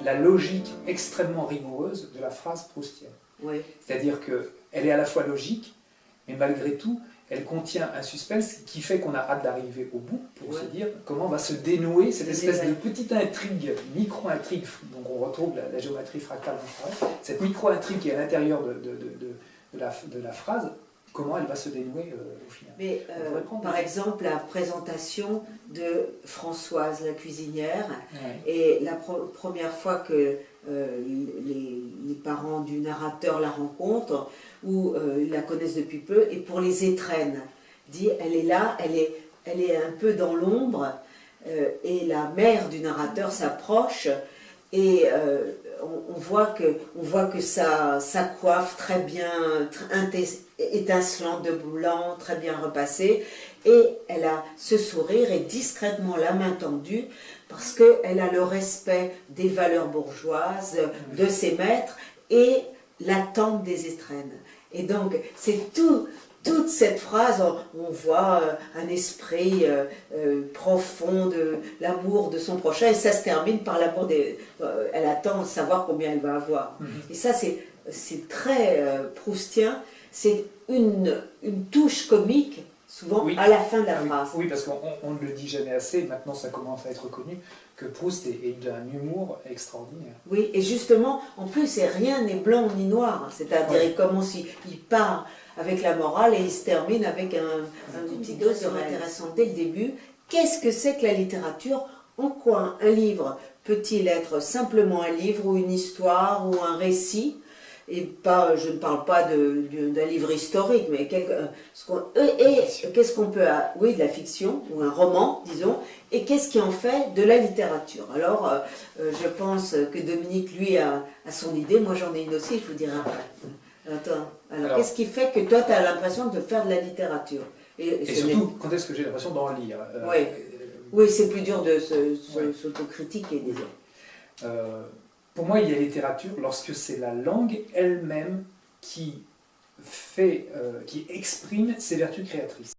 la logique extrêmement rigoureuse de la phrase proustienne. Oui. C'est-à-dire qu'elle est à la fois logique, mais malgré tout, elle contient un suspense qui fait qu'on a hâte d'arriver au bout pour se dire comment va se dénouer cette espèce de petite intrigue, micro-intrigue, donc on retrouve la géométrie fractale, cette micro-intrigue qui est à l'intérieur de la phrase, comment elle va se dénouer au final. Mais par exemple, la présentation de Françoise, la cuisinière, et la première fois que les parents du narrateur la rencontrent, ou ils la connaissent depuis peu, et pour les étrennes, dit elle est là, elle est un peu dans l'ombre, et la mère du narrateur s'approche, et on voit que sa coiffe très bien étincelante de blanc, très bien repassée, et elle a ce sourire et discrètement la main tendue parce qu'elle a le respect des valeurs bourgeoises, de ses maîtres et l'attente des étrennes. Et donc c'est toute cette phrase, on voit un esprit profond de l'amour de son prochain, et ça se termine par l'amour des... elle attend de savoir combien elle va avoir. Et ça, c'est très proustien, c'est une touche comique, souvent à la fin de la phrase. Oui, parce qu'on ne le dit jamais assez, maintenant ça commence à être connu, que Proust est d'un humour extraordinaire. Oui, et justement, en plus, rien n'est blanc ni noir, c'est-à-dire il commence, il part avec la morale et il se termine avec une petite dose intéressante dès le début. Qu'est-ce que c'est que la littérature? En quoi un livre peut-il être simplement un livre ou une histoire ou un récit? Et pas, je ne parle pas d'un livre historique, mais qu'est-ce qu'on peut... Oui, de la fiction, ou un roman, disons, et qu'est-ce qui en fait de la littérature? Alors, je pense que Dominique, lui, a son idée, moi j'en ai une aussi, je vous dirai après. Alors qu'est-ce qui fait que toi, tu as l'impression de faire de la littérature? Et surtout, quand est-ce que j'ai l'impression d'en lire? Oui, c'est plus dur de s'autocritiquer, disons. Pour moi, il y a littérature lorsque c'est la langue elle-même qui exprime ses vertus créatrices.